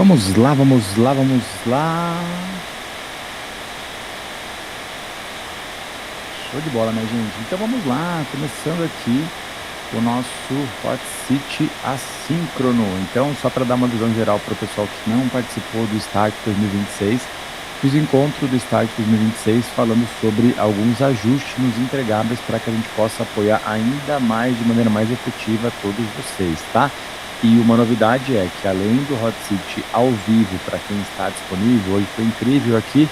Vamos lá, vamos lá, vamos lá. Show de bola, né, gente? Então vamos lá, começando aqui o nosso Hot Seat assíncrono. Então, só para dar uma visão geral para o pessoal que não participou do Start 2026, fiz o encontro do Start 2026 falando sobre alguns ajustes nos entregáveis para que a gente possa apoiar ainda mais, de maneira mais efetiva, todos vocês, tá? E uma novidade é que, além do Hot Seat ao vivo para quem está disponível, hoje foi incrível aqui.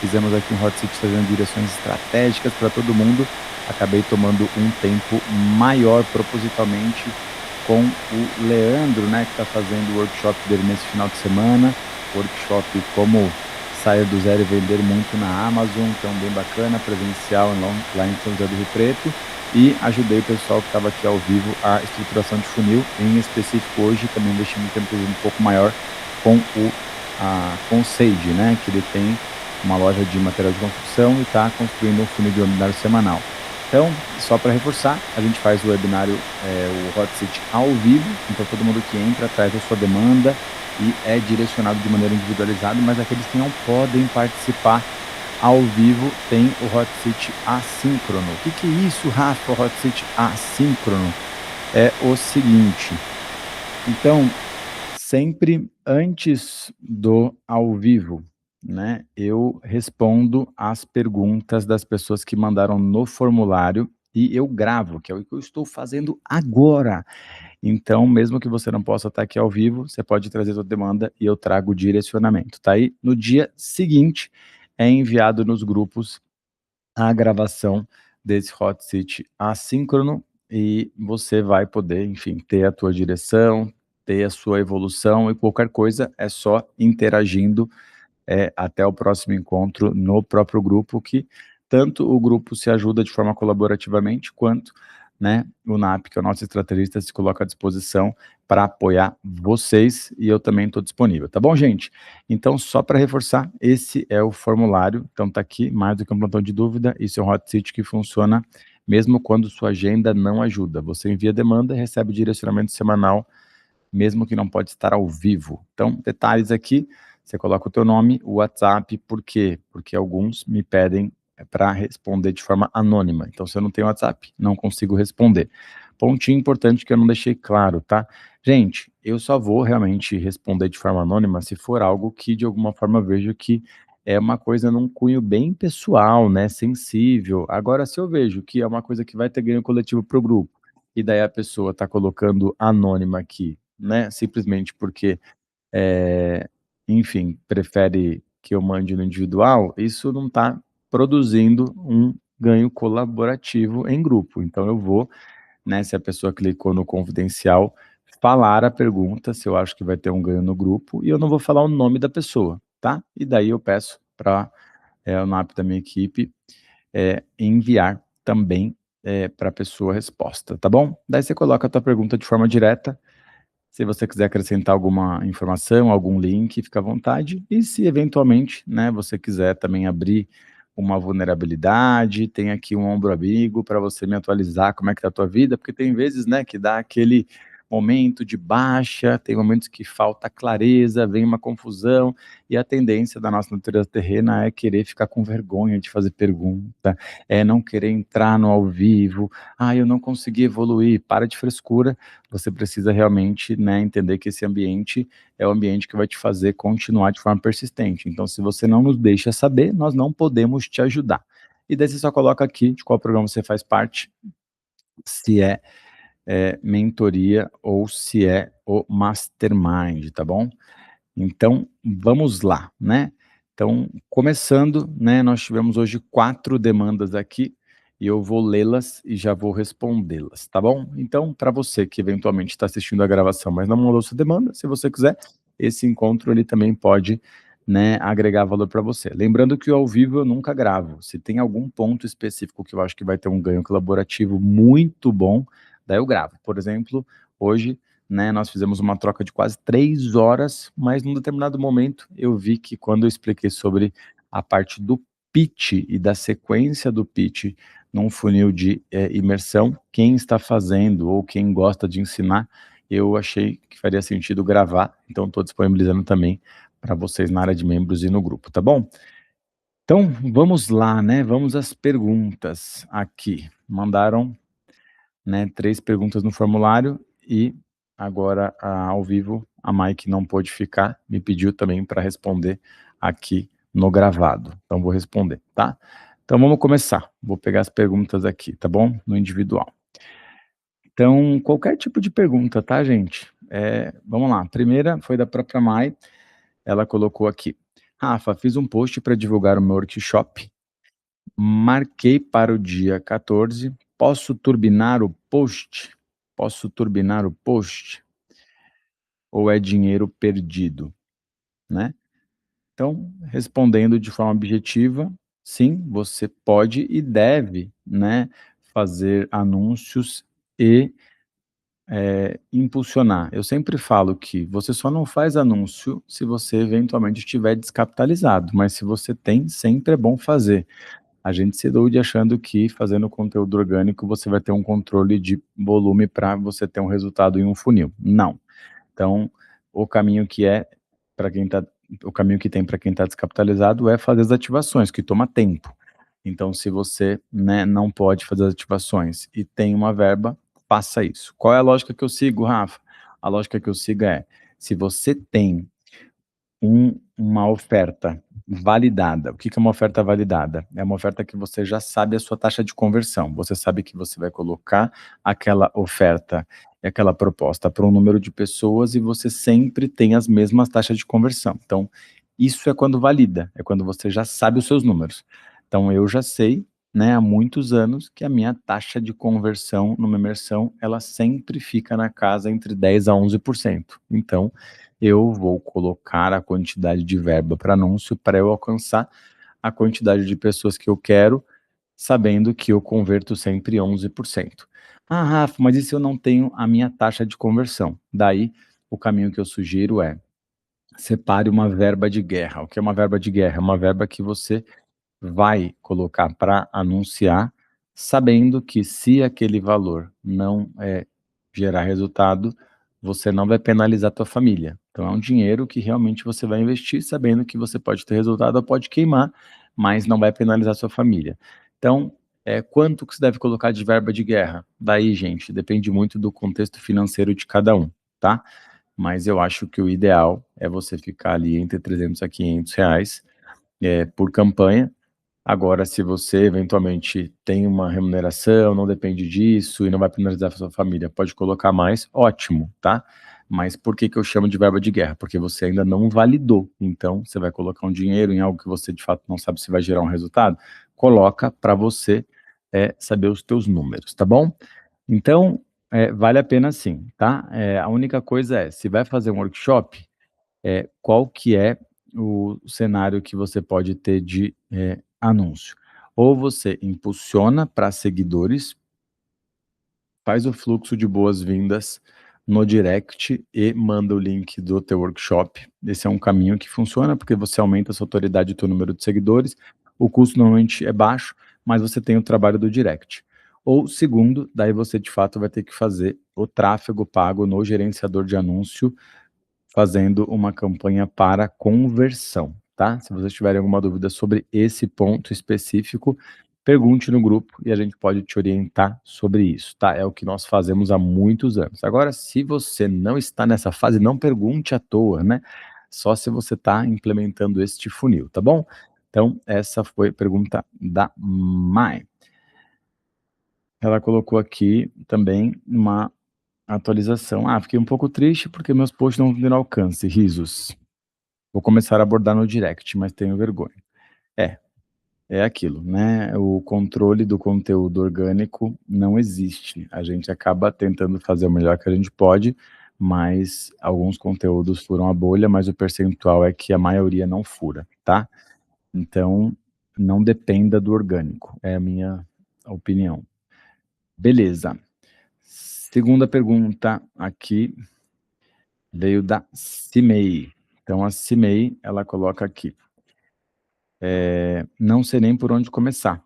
Fizemos aqui um Hot Seat trazendo direções estratégicas para todo mundo. Acabei tomando um tempo maior propositalmente com o Leandro, né, que está fazendo o workshop dele nesse final de semana. Workshop como sair do zero e vender muito na Amazon, então bem bacana, presencial lá em São José do Rio Preto. E ajudei o pessoal que estava aqui ao vivo a estruturação de funil, em específico hoje também investi um tempo um pouco maior com com o Sage, né, que ele tem uma loja de material de construção e está construindo um funil de webinário semanal. Então, só para reforçar, a gente faz o webinário, o Hot Seat ao vivo, então todo mundo que entra traz a sua demanda e é direcionado de maneira individualizada, mas aqueles que não podem participar ao vivo tem o Hot Seat assíncrono. O que é isso, Rafa, o Hot Seat assíncrono? É o seguinte, então, sempre antes do ao vivo, né, eu respondo as perguntas das pessoas que mandaram no formulário e eu gravo, que é o que eu estou fazendo agora. Então, mesmo que você não possa estar aqui ao vivo, você pode trazer sua demanda e eu trago o direcionamento, tá? E no dia seguinte é enviado nos grupos a gravação desse Hot Seat assíncrono e você vai poder, enfim, ter a tua direção, ter a sua evolução e qualquer coisa é só interagindo até o próximo encontro no próprio grupo, que tanto o grupo se ajuda de forma colaborativamente, quanto, né, o NAP, que é o nosso estrategista, se coloca à disposição para apoiar vocês, e eu também estou disponível, tá bom, gente? Então, só para reforçar, esse é o formulário, então tá aqui, mais do que um plantão de dúvida, isso é um Hot Seat que funciona mesmo quando sua agenda não ajuda. Você envia demanda e recebe direcionamento semanal, mesmo que não pode estar ao vivo. Então, detalhes aqui, você coloca o teu nome, o WhatsApp, por quê? Porque alguns me pedem para responder de forma anônima. Então, se eu não tenho WhatsApp, não consigo responder. Pontinho importante que eu não deixei claro, tá? Gente, eu só vou realmente responder de forma anônima se for algo que, de alguma forma, eu vejo que é uma coisa num cunho bem pessoal, né, sensível. Agora, se eu vejo que é uma coisa que vai ter ganho coletivo para o grupo, e daí a pessoa está colocando anônima aqui, né, simplesmente porque, enfim, prefere que eu mande no individual, isso não está produzindo um ganho colaborativo em grupo. Então eu vou, né, se a pessoa clicou no confidencial, falar a pergunta, se eu acho que vai ter um ganho no grupo, e eu não vou falar o nome da pessoa, tá? E daí eu peço para o NAP da minha equipe enviar também para a pessoa a resposta, tá bom? Daí você coloca a tua pergunta de forma direta. Se você quiser acrescentar alguma informação, algum link, fica à vontade. E se eventualmente, né, você quiser também abrir uma vulnerabilidade, tem aqui um ombro amigo para você me atualizar como é que tá a tua vida, porque tem vezes, né, que dá aquele momento de baixa, tem momentos que falta clareza, vem uma confusão, e a tendência da nossa natureza terrena é querer ficar com vergonha de fazer pergunta, é não querer entrar no ao vivo, eu não consegui evoluir, para de frescura, você precisa realmente, né, entender que esse ambiente é o ambiente que vai te fazer continuar de forma persistente. Então, se você não nos deixa saber, nós não podemos te ajudar. E daí você só coloca aqui de qual programa você faz parte, se é mentoria ou se é o mastermind, tá bom? Então, vamos lá, né? Então, começando, né, nós tivemos hoje 4 demandas aqui, e eu vou lê-las e já vou respondê-las, tá bom? Então, para você que eventualmente está assistindo a gravação, mas não mandou sua demanda, se você quiser, esse encontro ele também pode, né, agregar valor para você. Lembrando que o ao vivo eu nunca gravo. Se tem algum ponto específico que eu acho que vai ter um ganho colaborativo muito bom, daí eu gravo. Por exemplo, hoje, né, nós fizemos uma troca de quase 3 horas, mas num determinado momento eu vi que quando eu expliquei sobre a parte do pitch e da sequência do pitch num funil de imersão, quem está fazendo ou quem gosta de ensinar, eu achei que faria sentido gravar, então estou disponibilizando também para vocês na área de membros e no grupo, tá bom? Então vamos lá, né? Vamos às perguntas aqui. Mandaram, né, 3 perguntas no formulário e agora, ao vivo, a Mike não pôde ficar, me pediu também para responder aqui no gravado. Então vou responder, tá? Então vamos começar. Vou pegar as perguntas aqui, tá bom? No individual. Então, qualquer tipo de pergunta, tá, gente? Vamos lá. A primeira foi da própria Mai. Ela colocou aqui: Rafa, fiz um post para divulgar o meu workshop. Marquei para o dia 14. Posso turbinar o post? Posso turbinar o post? Ou é dinheiro perdido, né? Então, respondendo de forma objetiva, sim, você pode e deve, né, fazer anúncios e impulsionar. Eu sempre falo que você só não faz anúncio se você eventualmente estiver descapitalizado, mas se você tem, sempre é bom fazer. A gente se ilude achando que fazendo conteúdo orgânico você vai ter um controle de volume para você ter um resultado em um funil. Não. Então, o caminho que é para quem tá o caminho que tem para quem está descapitalizado é fazer as ativações, que toma tempo. Então, se você, né, não pode fazer as ativações e tem uma verba, faça isso. Qual é a lógica que eu sigo, Rafa? A lógica que eu sigo é: se você tem uma oferta validada. O que que é uma oferta validada? É uma oferta que você já sabe a sua taxa de conversão. Você sabe que você vai colocar aquela oferta e aquela proposta para um número de pessoas e você sempre tem as mesmas taxas de conversão. Então, isso é quando valida, é quando você já sabe os seus números. Então, eu já sei, né, há muitos anos que a minha taxa de conversão numa imersão, ela sempre fica na casa entre 10 a 11%. Então, eu vou colocar a quantidade de verba para anúncio para eu alcançar a quantidade de pessoas que eu quero, sabendo que eu converto sempre 11%. Ah, Rafa, mas e se eu não tenho a minha taxa de conversão? Daí, o caminho que eu sugiro é: separe uma verba de guerra. O que é uma verba de guerra? É uma verba que você vai colocar para anunciar, sabendo que se aquele valor não gerar resultado, você não vai penalizar a tua família. Então é um dinheiro que realmente você vai investir, sabendo que você pode ter resultado ou pode queimar, mas não vai penalizar a sua família. Então, quanto que você deve colocar de verba de guerra? Daí, gente, depende muito do contexto financeiro de cada um, tá? Mas eu acho que o ideal é você ficar ali entre 300 a 500 reais por campanha. Agora, se você eventualmente tem uma remuneração, não depende disso e não vai penalizar a sua família, pode colocar mais, ótimo, tá? Mas por que que eu chamo de verba de guerra? Porque você ainda não validou. Então, você vai colocar um dinheiro em algo que você de fato não sabe se vai gerar um resultado, coloca para você saber os teus números, tá bom? Então, vale a pena sim, tá? A única coisa é, se vai fazer um workshop, qual que é o cenário que você pode ter de anúncio? Ou você impulsiona para seguidores, faz o fluxo de boas-vindas no direct e manda o link do teu workshop. Esse é um caminho que funciona porque você aumenta a sua autoridade e o teu número de seguidores. O custo normalmente é baixo, mas você tem o trabalho do direct. Ou segundo, daí você de fato vai ter que fazer o tráfego pago no gerenciador de anúncio, fazendo uma campanha para conversão, tá? Se vocês tiverem alguma dúvida sobre esse ponto específico, pergunte no grupo e a gente pode te orientar sobre isso, tá? É o que nós fazemos há muitos anos. Agora, se você não está nessa fase, não pergunte à toa, né? Só se você está implementando este funil, tá bom? Então, essa foi a pergunta da Mai. Ela colocou aqui também uma atualização. Ah, fiquei um pouco triste porque meus posts não tiveram alcance. Risos. Vou começar a abordar no direct, mas tenho vergonha. É, é aquilo, né? O controle do conteúdo orgânico não existe. A gente acaba tentando fazer o melhor que a gente pode, mas alguns conteúdos furam a bolha, mas o percentual é que a maioria não fura, tá? Então, não dependa do orgânico, é a minha opinião. Beleza. Segunda pergunta aqui veio da Cimei. Então, a Cimei, ela coloca aqui: não sei nem por onde começar.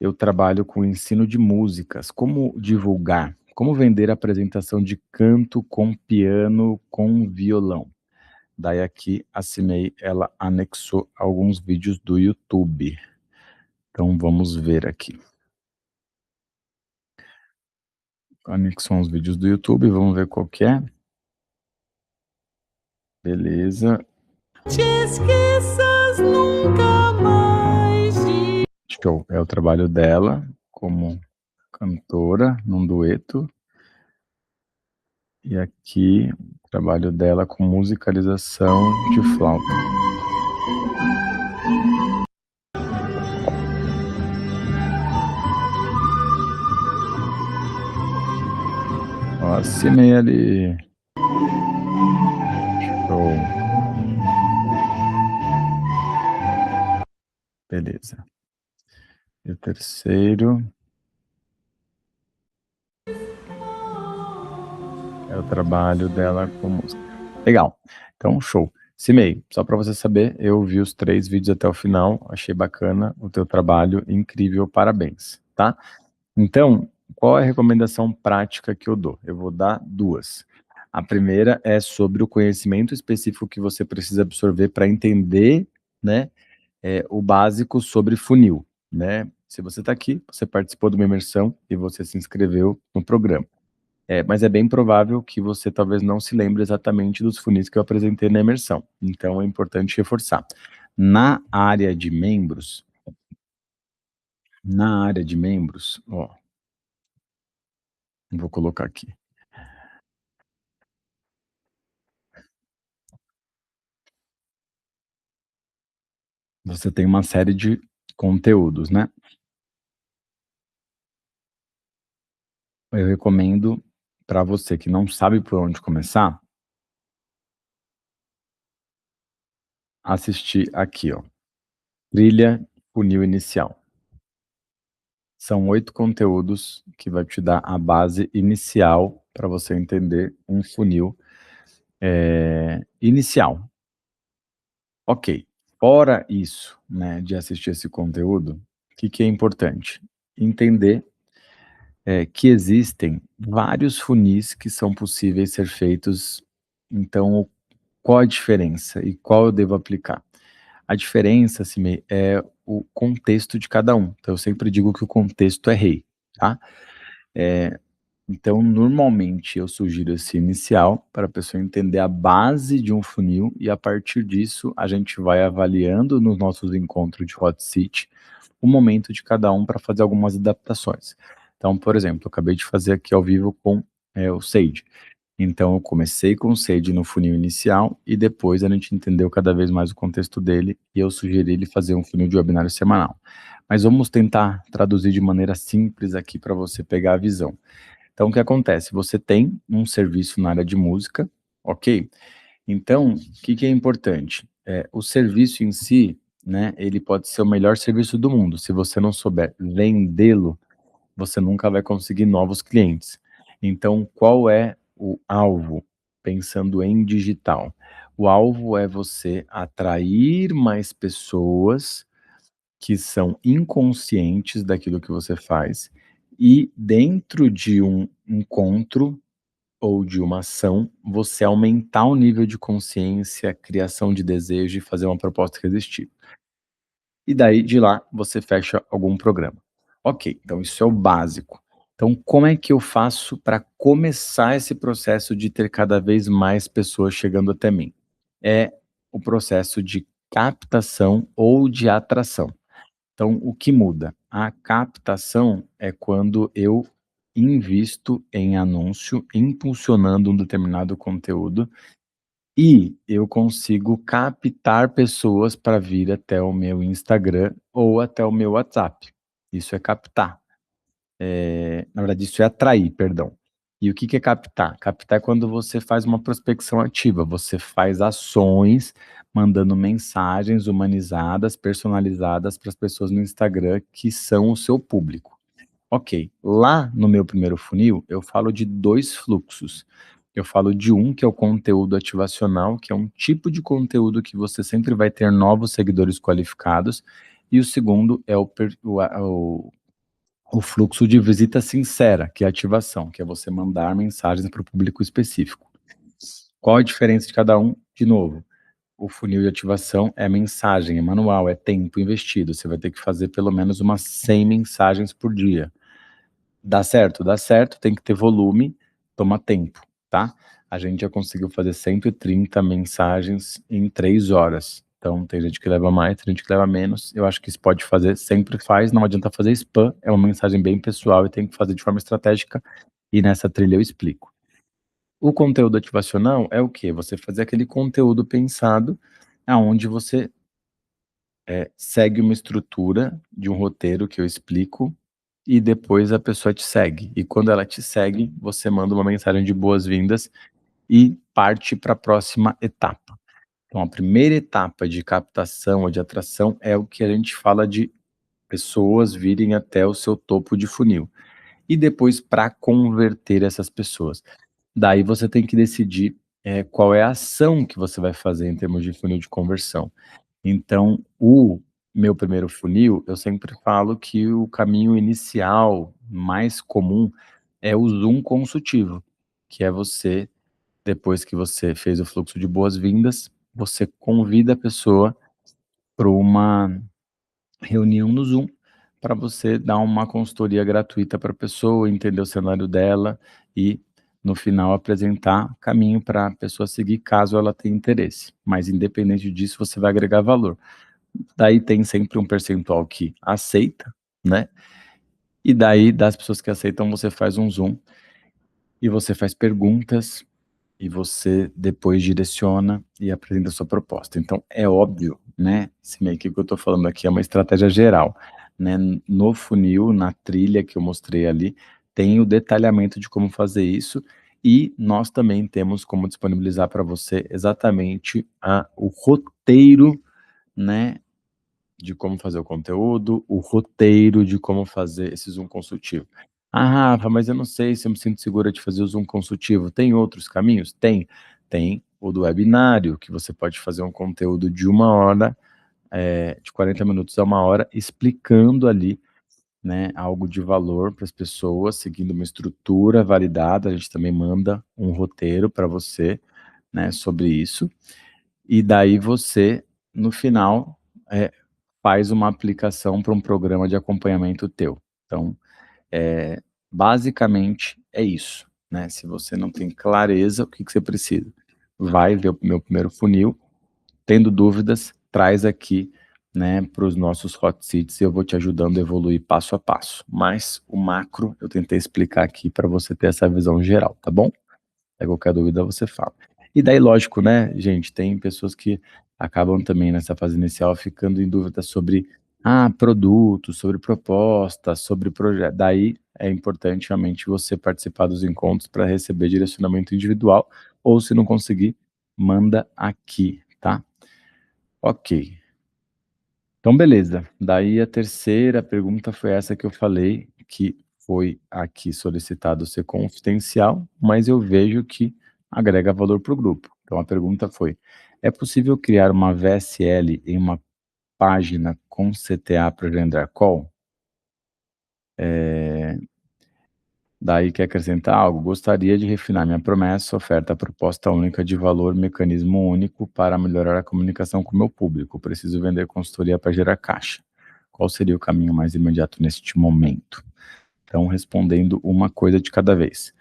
Eu trabalho com ensino de músicas. Como divulgar? como vender apresentação de canto com piano com violão. Daí aqui a Cimei, ela anexou alguns vídeos do YouTube. Então vamos ver aqui. Anexou uns vídeos do YouTube, vamos ver qual que é. Beleza. Te esqueças nunca mais de... Show, é o trabalho dela como cantora num dueto. E aqui o trabalho dela com musicalização de flauta. Ó, assinei ali. Show. Beleza. E o terceiro é o trabalho dela com música. Legal. Então, show. Cimei, só para você saber, eu vi os 3 vídeos até o final, achei bacana o teu trabalho, incrível, parabéns, tá? Então, qual é a recomendação prática que eu dou? Eu vou dar 2. A primeira é sobre o conhecimento específico que você precisa absorver para entender, né, o básico sobre funil, né? Se você está aqui, você participou de uma imersão e você se inscreveu no programa. Mas é bem provável que você talvez não se lembre exatamente dos funis que eu apresentei na imersão. Então é importante reforçar. Na área de membros, ó, vou colocar aqui. Você tem uma série de conteúdos, né? Eu recomendo para você que não sabe por onde começar, assistir aqui, ó, trilha funil inicial. São 8 conteúdos que vai te dar a base inicial para você entender um funil inicial. Ok, fora isso, né, de assistir esse conteúdo, o que é importante? Entender que existem vários funis que são possíveis ser feitos. Então, qual a diferença e qual eu devo aplicar? A diferença, assim, é o contexto de cada um. Então, eu sempre digo que o contexto é rei, tá? Então, normalmente, eu sugiro esse inicial para a pessoa entender a base de um funil e, a partir disso, a gente vai avaliando nos nossos encontros de Hot Seat o momento de cada um para fazer algumas adaptações. Então, por exemplo, eu acabei de fazer aqui ao vivo com o Sage. Então, eu comecei com o Sage no funil inicial e depois a gente entendeu cada vez mais o contexto dele e eu sugeri ele fazer um funil de webinário semanal. Mas vamos tentar traduzir de maneira simples aqui para você pegar a visão. Então, o que acontece? Você tem um serviço na área de música, ok? Então, o que é importante? O serviço em si, né, ele pode ser o melhor serviço do mundo. Se você não souber vendê-lo, você nunca vai conseguir novos clientes. Então, qual é o alvo? Pensando em digital. O alvo é você atrair mais pessoas que são inconscientes daquilo que você faz e dentro de um encontro ou de uma ação, você aumentar o nível de consciência, criação de desejo e fazer uma proposta irresistível. E daí, de lá, você fecha algum programa. Ok, então isso é o básico. Então, como é que eu faço para começar esse processo de ter cada vez mais pessoas chegando até mim? É o processo de captação ou de atração. Então, o que muda? A captação é quando eu invisto em anúncio, impulsionando um determinado conteúdo e eu consigo captar pessoas para vir até o meu Instagram ou até o meu WhatsApp. Isso é captar. Na verdade, isso é atrair, perdão. E o que é captar? Captar é quando você faz uma prospecção ativa, você faz ações mandando mensagens humanizadas, personalizadas para as pessoas no Instagram que são o seu público. Ok, lá no meu primeiro funil, eu falo de 2 fluxos. Eu falo de um que é o conteúdo ativacional, que é um tipo de conteúdo que você sempre vai ter novos seguidores qualificados, e o segundo é o o fluxo de visita sincera, que é a ativação, que é você mandar mensagens para o público específico. Qual a diferença de cada um? De novo, o funil de ativação é mensagem, é manual, é tempo investido. Você vai ter que fazer pelo menos umas 100 mensagens por dia. Dá certo? Dá certo, tem que ter volume, toma tempo, tá? A gente já conseguiu fazer 130 mensagens em 3 horas. Então, tem gente que leva mais, tem gente que leva menos. Eu acho que isso pode fazer, sempre faz, não adianta fazer spam, é uma mensagem bem pessoal e tem que fazer de forma estratégica, e nessa trilha eu explico. O conteúdo ativacional é o quê? Você fazer aquele conteúdo pensado aonde você segue uma estrutura de um roteiro que eu explico e depois a pessoa te segue. E quando ela te segue, você manda uma mensagem de boas-vindas e parte para a próxima etapa. Então, a primeira etapa de captação ou de atração é o que a gente fala de pessoas virem até o seu topo de funil. E depois para converter essas pessoas. Daí você tem que decidir qual é a ação que você vai fazer em termos de funil de conversão. Então, o meu primeiro funil, eu sempre falo que o caminho inicial mais comum é o Zoom consultivo, que é você, depois que você fez o fluxo de boas-vindas, você convida a pessoa para uma reunião no Zoom, para você dar uma consultoria gratuita para a pessoa, entender o cenário dela e, no final, apresentar caminho para a pessoa seguir, caso ela tenha interesse. Mas, independente disso, você vai agregar valor. Daí tem sempre um percentual que aceita, né? E daí, das pessoas que aceitam, você faz um Zoom e você faz perguntas e você depois direciona e apresenta a sua proposta. Então, é óbvio, né, se meio que o que eu estou falando aqui é uma estratégia geral, né, no funil, na trilha que eu mostrei ali, tem o detalhamento de como fazer isso e nós também temos como disponibilizar para você exatamente o roteiro, né, de como fazer o conteúdo, o roteiro de como fazer esse Zoom consultivo. Ah, Rafa, mas eu não sei se eu me sinto segura de fazer o Zoom consultivo. Tem outros caminhos? Tem. Tem o do webinário, que você pode fazer um conteúdo de 1 hora, de 40 minutos a 1 hora, explicando ali, né, algo de valor para as pessoas, seguindo uma estrutura validada. A gente também manda um roteiro para você, né, sobre isso. E daí você, no final, faz uma aplicação para um programa de acompanhamento teu. Então, basicamente é isso, né? Se você não tem clareza, o que você precisa? Vai ver o meu primeiro funil, tendo dúvidas, traz aqui, né, para os nossos hot seats e eu vou te ajudando a evoluir passo a passo. Mas o macro eu tentei explicar aqui para você ter essa visão geral, tá bom? Aí qualquer dúvida você fala. E daí, lógico, né, gente, tem pessoas que acabam também nessa fase inicial ficando em dúvida sobre, produto, sobre proposta, sobre projeto. Daí é importante realmente você participar dos encontros para receber direcionamento individual, ou se não conseguir, manda aqui, tá? Ok. Então, beleza. Daí a terceira pergunta foi essa que eu falei, que foi aqui solicitado ser confidencial, mas eu vejo que agrega valor para o grupo. Então a pergunta foi: é possível criar uma VSL em uma página com CTA para agendar call? Daí quer acrescentar algo? Gostaria de refinar minha promessa, oferta, proposta única de valor, mecanismo único para melhorar a comunicação com o meu público. Preciso vender consultoria para gerar caixa. Qual seria o caminho mais imediato neste momento? Então, respondendo uma coisa de cada vez.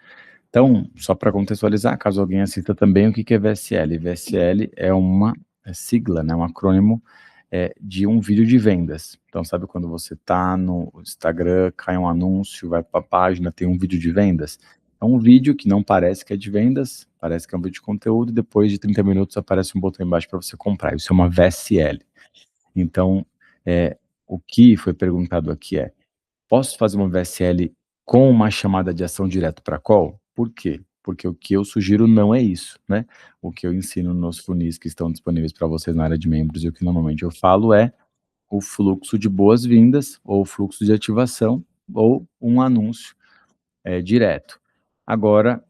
Então, só para contextualizar, caso alguém assista também, o que é VSL? VSL é uma sigla, né, um acrônimo de um vídeo de vendas. Então, sabe quando você está no Instagram, cai um anúncio, vai para a página, tem um vídeo de vendas? É um vídeo que não parece que é de vendas, parece que é um vídeo de conteúdo, e depois de 30 minutos aparece um botão embaixo para você comprar. Isso é uma VSL. Então, o que foi perguntado aqui é: posso fazer uma VSL com uma chamada de ação direto para call? Por quê? Porque o que eu sugiro não é isso, né? O que eu ensino nos funis que estão disponíveis para vocês na área de membros e o que normalmente eu falo é o fluxo de boas-vindas ou fluxo de ativação ou um anúncio direto. Agora,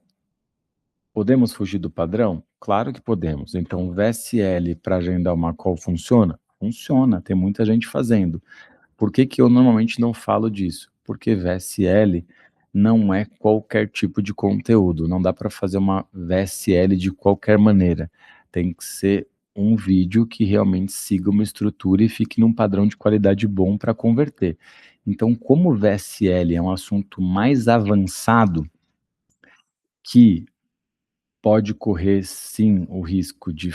podemos fugir do padrão? Claro que podemos. Então, VSL para agendar uma call funciona? Funciona, tem muita gente fazendo. Por que eu normalmente não falo disso? porque VSL não é qualquer tipo de conteúdo, não dá para fazer uma VSL de qualquer maneira. Tem que ser um vídeo que realmente siga uma estrutura e fique num padrão de qualidade bom para converter. Então, como o VSL é um assunto mais avançado, que pode correr sim o risco de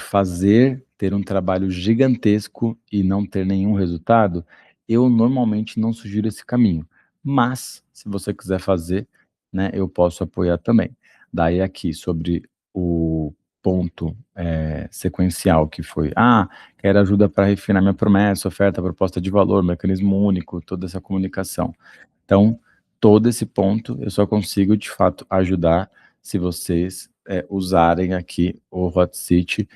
ter um trabalho gigantesco e não ter nenhum resultado, eu normalmente não sugiro esse caminho. Mas, se você quiser fazer, né, eu posso apoiar também. Daí aqui sobre o ponto sequencial que foi, quero ajuda para refinar minha promessa, oferta, proposta de valor, mecanismo único, toda essa comunicação. Então, todo esse ponto eu só consigo de fato ajudar se vocês usarem aqui o HotSeat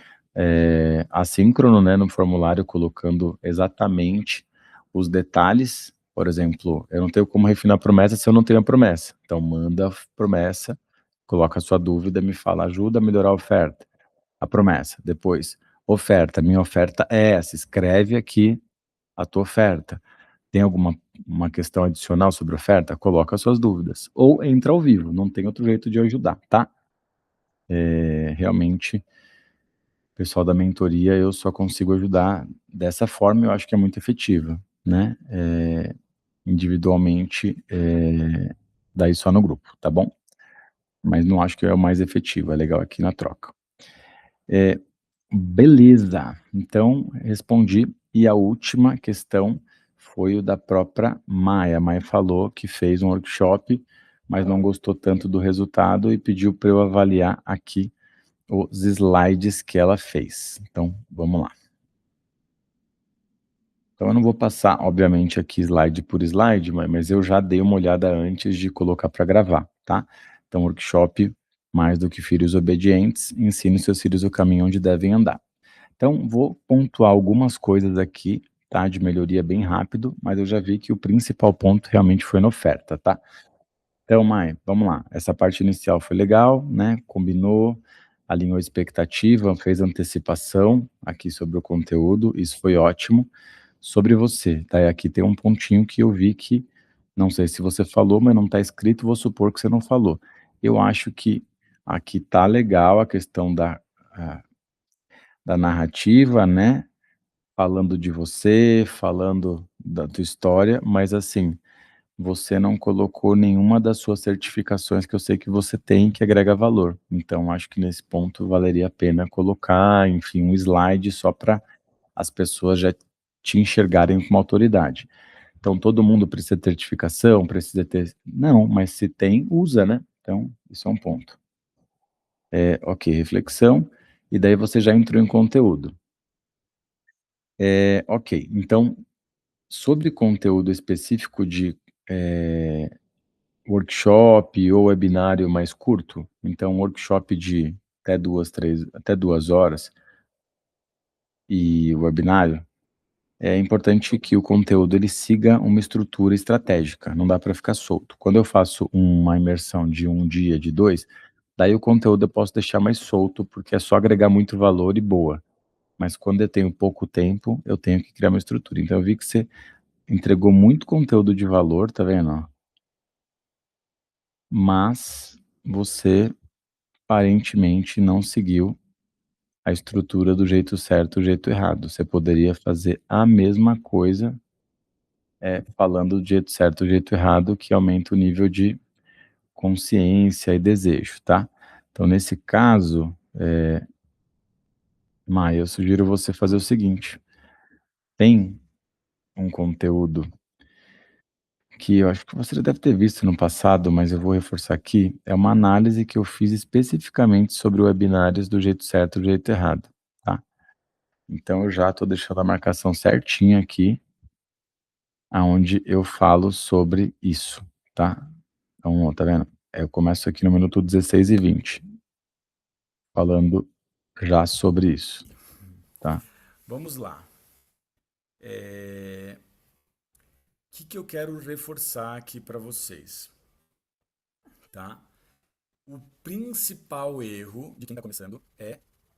assíncrono, né, no formulário, colocando exatamente os detalhes. Por exemplo, eu não tenho como refinar a promessa se eu não tenho a promessa. Então, manda a promessa, coloca a sua dúvida, me fala, ajuda a melhorar a oferta. A promessa. Depois, oferta. Minha oferta é essa. Escreve aqui a tua oferta. Tem alguma uma questão adicional sobre oferta? Coloca as suas dúvidas. Ou entra ao vivo, não tem outro jeito de ajudar, tá? Realmente, o pessoal da mentoria, eu só consigo ajudar dessa forma, eu acho que é muito efetiva, né? Individualmente, daí só no grupo, tá bom? Mas não acho que é o mais efetivo, é legal aqui na troca. Beleza, então respondi. E a última questão foi o da própria Maia. A Maia falou que fez um workshop, mas não gostou tanto do resultado e pediu para eu avaliar aqui os slides que ela fez. Então, vamos lá. Então, eu não vou passar, obviamente, aqui slide por slide, mas eu já dei uma olhada antes de colocar para gravar, tá? Então, workshop, mais do que filhos obedientes, ensine seus filhos o caminho onde devem andar. Então, vou pontuar algumas coisas aqui, tá, de melhoria bem rápido, mas eu já vi que o principal ponto realmente foi na oferta, tá? Então, Mai, vamos lá. Essa parte inicial foi legal, né? Combinou, alinhou a expectativa, fez antecipação aqui sobre o conteúdo, isso foi ótimo. Sobre você, tá? E aqui tem um pontinho que eu vi que, não sei se você falou, mas não está escrito, vou supor que você não falou. Eu acho que aqui tá legal a questão da narrativa, né? Falando de você, falando da tua história, mas assim, você não colocou nenhuma das suas certificações que eu sei que você tem, que agrega valor. Então, acho que nesse ponto valeria a pena colocar, enfim, um slide só para as pessoas já te enxergarem como autoridade. Então, todo mundo precisa ter certificação, precisa ter. Não, mas se tem, usa, né? Então, isso é um ponto. Ok, reflexão. E daí você já entrou em conteúdo. Ok, então, sobre conteúdo específico de workshop ou webinário mais curto, então workshop de até 2 horas e webinário, é importante que o conteúdo ele siga uma estrutura estratégica, não dá para ficar solto. Quando eu faço uma imersão de um dia, de dois, daí o conteúdo eu posso deixar mais solto, porque é só agregar muito valor e boa. Mas quando eu tenho pouco tempo, eu tenho que criar uma estrutura. Então eu vi que você entregou muito conteúdo de valor, tá vendo? Mas você aparentemente não seguiu a estrutura do jeito certo, do jeito errado. Você poderia fazer a mesma coisa, falando do jeito certo, do jeito errado, que aumenta o nível de consciência e desejo, tá? Então, nesse caso, Maia, eu sugiro você fazer o seguinte: tem um conteúdo que eu acho que você já deve ter visto no passado, mas eu vou reforçar aqui. É uma análise que eu fiz especificamente sobre webinários do jeito certo, do jeito errado, tá? Então, eu já estou deixando a marcação certinha aqui, aonde eu falo sobre isso, tá? Então, ó, tá vendo? Eu começo aqui no minuto 16:20, falando já sobre isso, tá? Vamos lá. O que eu quero reforçar aqui para vocês, tá? O principal erro de quem tá começando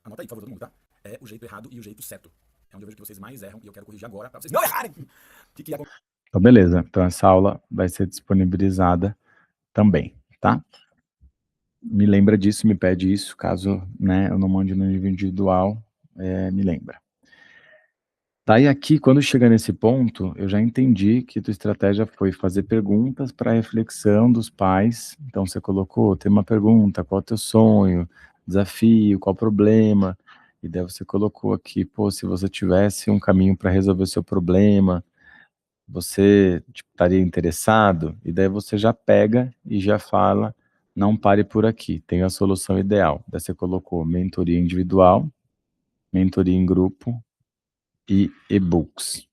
anota aí, por favor, todo mundo, tá? É o jeito errado e o jeito certo. É onde eu vejo que vocês mais erram e eu quero corrigir agora para vocês não errarem. O que Então beleza, então essa aula vai ser disponibilizada também, tá? Me lembra disso, me pede isso, caso, né, eu não mande no nível individual, me lembra. Tá, e aqui quando chega nesse ponto, eu já entendi que tua estratégia foi fazer perguntas para reflexão dos pais, então você colocou, tem uma pergunta, qual é o teu sonho, desafio, qual o problema, e daí você colocou aqui, pô, se você tivesse um caminho para resolver o seu problema, você, tipo, estaria interessado? E daí você já pega e já fala, não pare por aqui, tem a solução ideal. Daí você colocou mentoria individual, mentoria em grupo e e-books.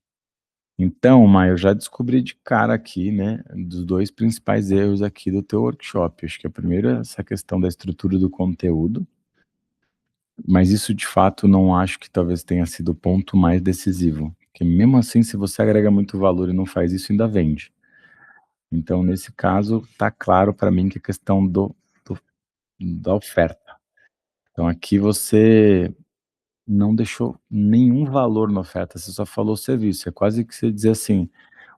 Então, Maia, eu já descobri de cara aqui, né, dos dois principais erros aqui do teu workshop. Acho que a primeira é essa questão da estrutura do conteúdo, mas isso de fato não acho que talvez tenha sido o ponto mais decisivo. Porque mesmo assim, se você agrega muito valor e não faz isso, ainda vende. Então, nesse caso, tá claro para mim que a questão do da oferta. Então aqui você não deixou nenhum valor na oferta, você só falou serviço, é quase que você dizer assim: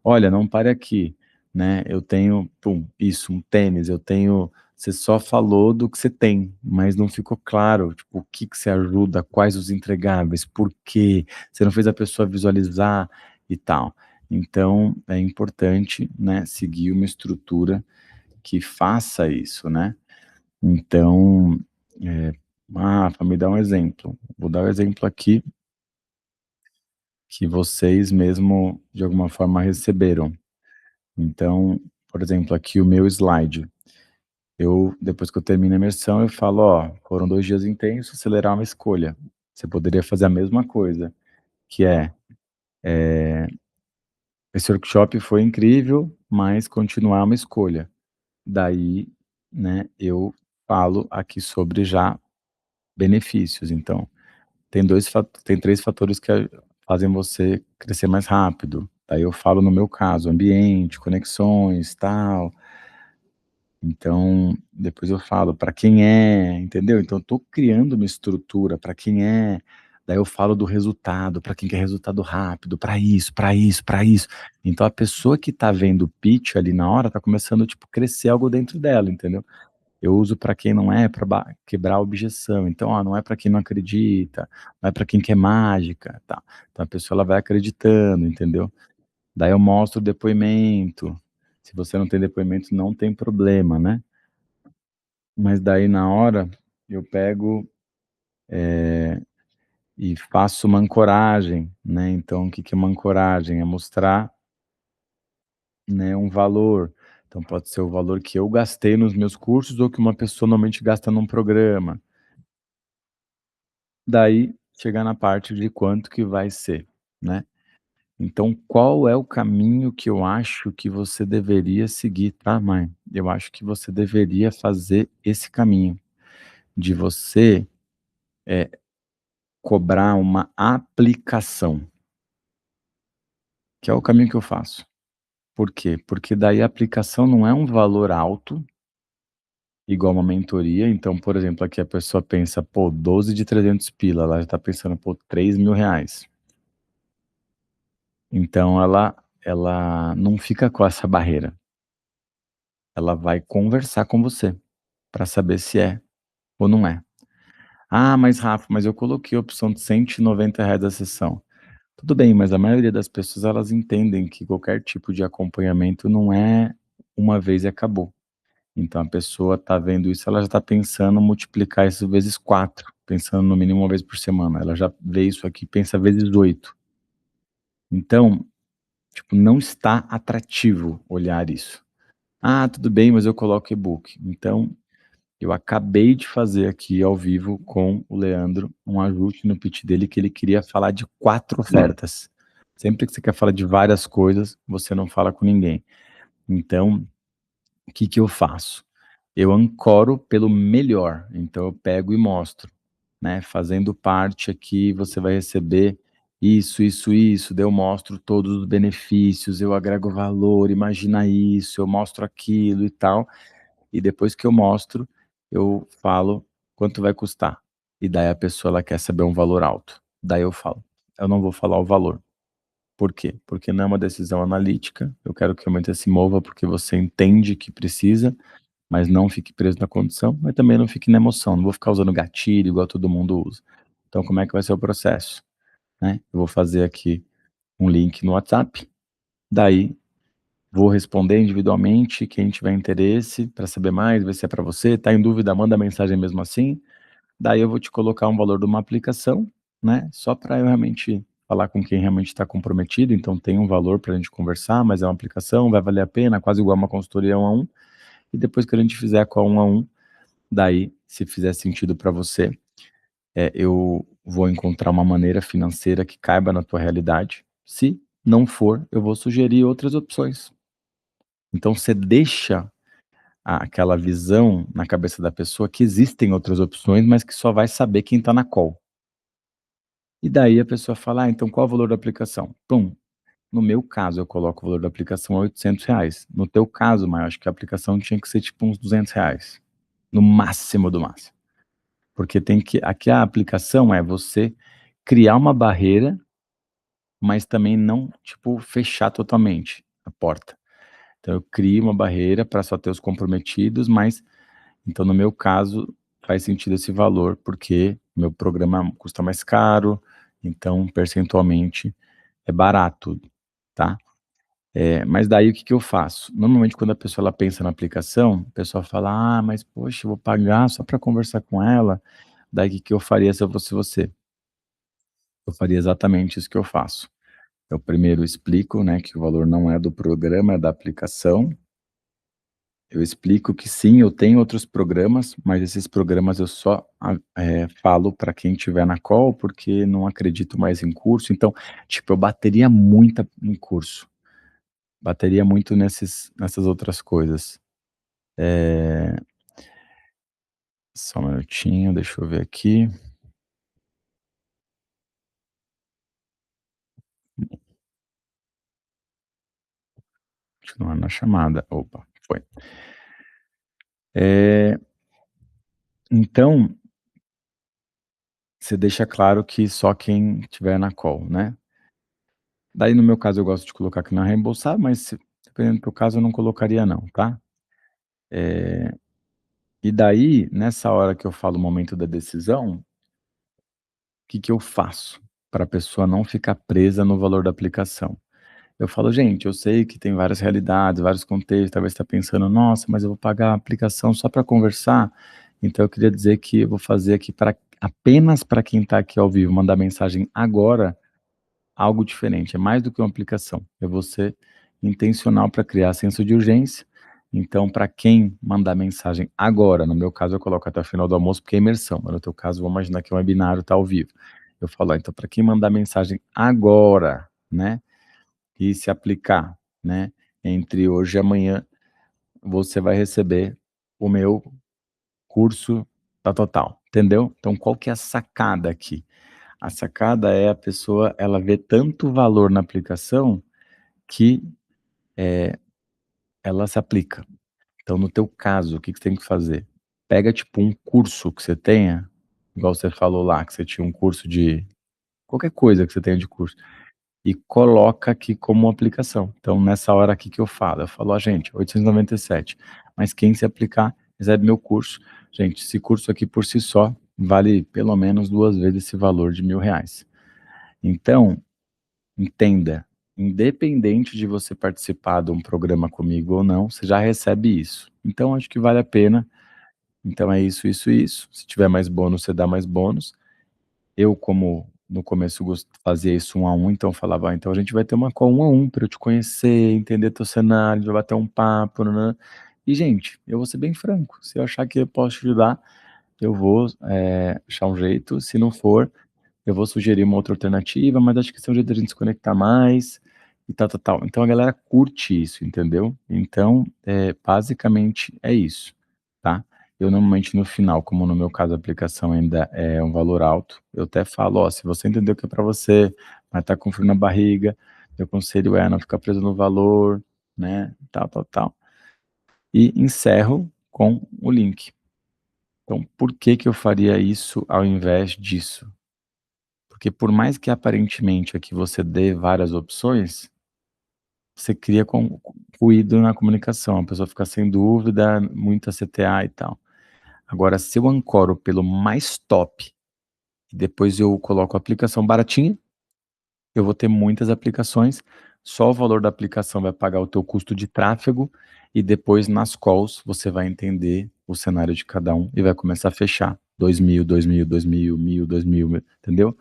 "Olha, não pare aqui, né, eu tenho, pum, isso, um tênis, eu tenho", você só falou do que você tem, mas não ficou claro, tipo, o que que você ajuda, quais os entregáveis, por quê, você não fez a pessoa visualizar e tal. Então é importante, né, seguir uma estrutura que faça isso, né. Então, eh, me dá um exemplo. Vou dar o exemplo aqui que vocês mesmo, de alguma forma, receberam. Então, por exemplo, aqui o meu slide, eu depois que eu termino a imersão, eu falo: "Ó, foram 2 dias intensos, acelerar uma escolha". Você poderia fazer a mesma coisa, que é, "Esse workshop foi incrível, mas continuar é uma escolha". Daí, né, eu falo aqui sobre já benefícios, então tem 3 fatores que fazem você crescer mais rápido. Aí eu falo no meu caso, ambiente, conexões, tal. Então, depois eu falo para quem é, entendeu? Então eu tô criando uma estrutura para quem é, daí eu falo do resultado, para quem quer resultado rápido, para isso, para isso, para isso. Então a pessoa que tá vendo o pitch ali na hora, tá começando, tipo, crescer algo dentro dela, entendeu? Eu uso para quem não é, para quebrar a objeção. Então, ó, não é para quem não acredita, não é para quem quer mágica, tá. Então a pessoa ela vai acreditando, entendeu. Daí eu mostro o depoimento, se você não tem depoimento não tem problema, né. Mas daí na hora, eu pego, e faço uma ancoragem, né, então o que que é uma ancoragem? É mostrar, né, um valor. Então pode ser o valor que eu gastei nos meus cursos ou que uma pessoa normalmente gasta num programa. Daí, chegar na parte de quanto que vai ser, né. Então qual é o caminho que eu acho que você deveria seguir, tá, mãe? Eu acho que você deveria fazer esse caminho, de você cobrar uma aplicação, que é o caminho que eu faço. Por quê? Porque daí a aplicação não é um valor alto, igual uma mentoria, então, por exemplo, aqui a pessoa pensa: "Pô, 12 de 300 pila", ela já tá pensando: "Pô, R$ 3.000". Então ela não fica com essa barreira, ela vai conversar com você, para saber se é ou não é. "Ah, mas Rafa, mas eu coloquei a opção de R$ 190 a sessão". Tudo bem, mas a maioria das pessoas elas entendem que qualquer tipo de acompanhamento não é uma vez e acabou. Então a pessoa tá vendo isso, ela já tá pensando multiplicar isso vezes 4, pensando no mínimo uma vez por semana, ela já vê isso aqui, pensa vezes 8. Então, tipo, não está atrativo olhar isso. "Ah, tudo bem, mas eu coloco e-book". Então, eu acabei de fazer aqui ao vivo com o Leandro um ajuste no pitch dele que ele queria falar de 4 ofertas. Sempre que você quer falar de várias coisas, você não fala com ninguém. Então, o que que eu faço? Eu ancoro pelo melhor, então eu pego e mostro, né, fazendo parte aqui você vai receber isso, isso, isso, daí eu mostro todos os benefícios, eu agrego valor, imagina isso, eu mostro aquilo e tal. E depois que eu mostro, eu falo quanto vai custar. E daí a pessoa ela quer saber um valor alto. Daí eu falo: "Eu não vou falar o valor". Por quê? Porque não é uma decisão analítica, eu quero que realmente você se mova porque você entende que precisa, mas não fique preso na condição, mas também não fique na emoção, não vou ficar usando gatilho igual todo mundo usa. Então como é que vai ser o processo, né? Eu vou fazer aqui um link no WhatsApp, daí vou responder individualmente quem tiver interesse para saber mais, ver se é para você, tá em dúvida, manda mensagem mesmo assim. Daí eu vou te colocar um valor de uma aplicação, né, só para eu realmente falar com quem realmente está comprometido, então tem um valor para a gente conversar, mas é uma aplicação, vai valer a pena, quase igual uma consultoria 1 a 1, e depois que a gente fizer com a 1 a 1, daí, se fizer sentido para você, eu vou encontrar uma maneira financeira que caiba na tua realidade. Se não for, eu vou sugerir outras opções. Então você deixa aquela visão na cabeça da pessoa que existem outras opções, mas que só vai saber quem está na call. E daí a pessoa fala: "Ah, então qual é o valor da aplicação?". Pum, no meu caso eu coloco o valor da aplicação a R$ 800. No teu caso, Maia, eu acho que a aplicação tinha que ser tipo uns R$ 200, no máximo do máximo. Porque tem que aqui a aplicação é você criar uma barreira, mas também não, tipo, fechar totalmente a porta. Então eu crio uma barreira para só ter os comprometidos, mas então no meu caso faz sentido esse valor, porque meu programa custa mais caro, então percentualmente é barato, tá. Mas daí o que que eu faço? Normalmente quando a pessoa ela pensa na aplicação, a pessoa fala: "Ah, mas poxa, eu vou pagar só para conversar com ela". Daí o que que eu faria se eu fosse você? Eu faria exatamente isso que eu faço. Eu primeiro explico, né, que o valor não é do programa, é da aplicação. Eu explico que sim, eu tenho outros programas, mas esses programas eu só falo para quem tiver na call, porque não acredito mais em curso. Então, tipo, eu bateria muito em curso. Bateria muito nessas outras coisas. Eh, Só um minutinho, deixa eu ver aqui, continuar na chamada. Opa, foi. Eh, então, você deixa claro que só quem tiver na call, né. Daí no meu caso eu gosto de colocar que não é reembolsável, mas se dependendo do teu caso eu não colocaria não, tá. Eh, e daí, nessa hora que eu falo o momento da decisão, o que que eu faço para a pessoa não ficar presa no valor da aplicação? Eu falo: "Gente, eu sei que tem várias realidades, vários contextos, talvez você tá pensando: 'Nossa, mas eu vou pagar a aplicação só para conversar', então eu queria dizer que eu vou fazer aqui para apenas para quem está aqui ao vivo, mandar mensagem agora, algo diferente, é mais do que uma aplicação, é você intencional para criar senso de urgência. Então, para quem mandar mensagem agora, no meu caso eu coloco até o final do almoço, porque é imersão, mas no teu caso vamos imaginar que é um webinário, tá ao vivo. Eu falo: "Ó, então para quem mandar mensagem agora, né, e se aplicar, né, entre hoje e amanhã, você vai receber o meu curso tal, tal, tal", entendeu? Então qual que é a sacada aqui? A sacada é a pessoa, ela vê tanto valor na aplicação que ela se aplica. Então, no teu caso, o que que você tem que fazer? Pega, tipo, um curso que você tenha, igual você falou lá, que você tinha um curso de qualquer coisa que você tenha de curso, e coloca aqui como aplicação. Então, nessa hora aqui que eu falo, "Ó gente, 897, mas quem se aplicar recebe meu curso". Gente, esse curso aqui por si só vale pelo menos 2 vezes esse valor de R$ 1.000. Então, entenda, independente de você participar de um programa comigo ou não, você já recebe isso. Então acho que vale a pena. Então é isso, isso, isso. Se tiver mais bônus, você dá mais bônus. Eu, como no começo fazia isso 1 a 1, então eu falava: "Ah, então a gente vai ter uma call 1 a 1 para eu te conhecer, entender teu cenário, vai bater um papo, nã-nã". E gente, eu vou ser bem franco, se eu achar que eu posso te ajudar, eu vou, achar um jeito, se não for, eu vou sugerir uma outra alternativa, mas acho que esse é um jeito da gente se conectar mais e tal, tal, tal. Então a galera curte isso, entendeu? Então, basicamente é isso, tá? Eu normalmente no final, como no meu caso a aplicação ainda é um valor alto, eu até falo: "Ó, se você entendeu que é para você, mas tá com frio na barriga, meu conselho é não ficar preso no valor, né, tal, tal, tal". E encerro com o link. Então por que que eu faria isso ao invés disso? Porque por mais que aparentemente aqui você dê várias opções, você cria ruído na comunicação, a pessoa fica sem dúvida, muita CTA e tal. Agora, se eu ancoro pelo mais top e depois eu coloco a aplicação baratinha, eu vou ter muitas aplicações, só o valor da aplicação vai pagar o teu custo de tráfego e depois nas calls você vai entender o cenário de cada um e vai começar a fechar 2.000, 2.000, 2.000, 1.000, 2.000, entendeu?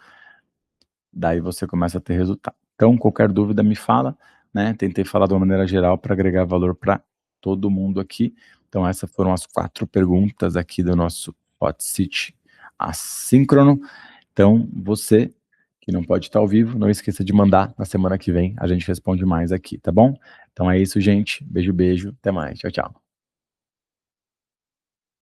Daí você começa a ter resultado. Então, qualquer dúvida me fala, né? Tentei falar de uma maneira geral para agregar valor para todo mundo aqui. Então, essas foram as 4 perguntas aqui do nosso Hot Seat assíncrono. Então, você que não pode estar ao vivo, não esqueça de mandar na semana que vem, a gente responde mais aqui, tá bom? Então é isso, gente. Beijo, beijo. Até mais. Tchau, tchau.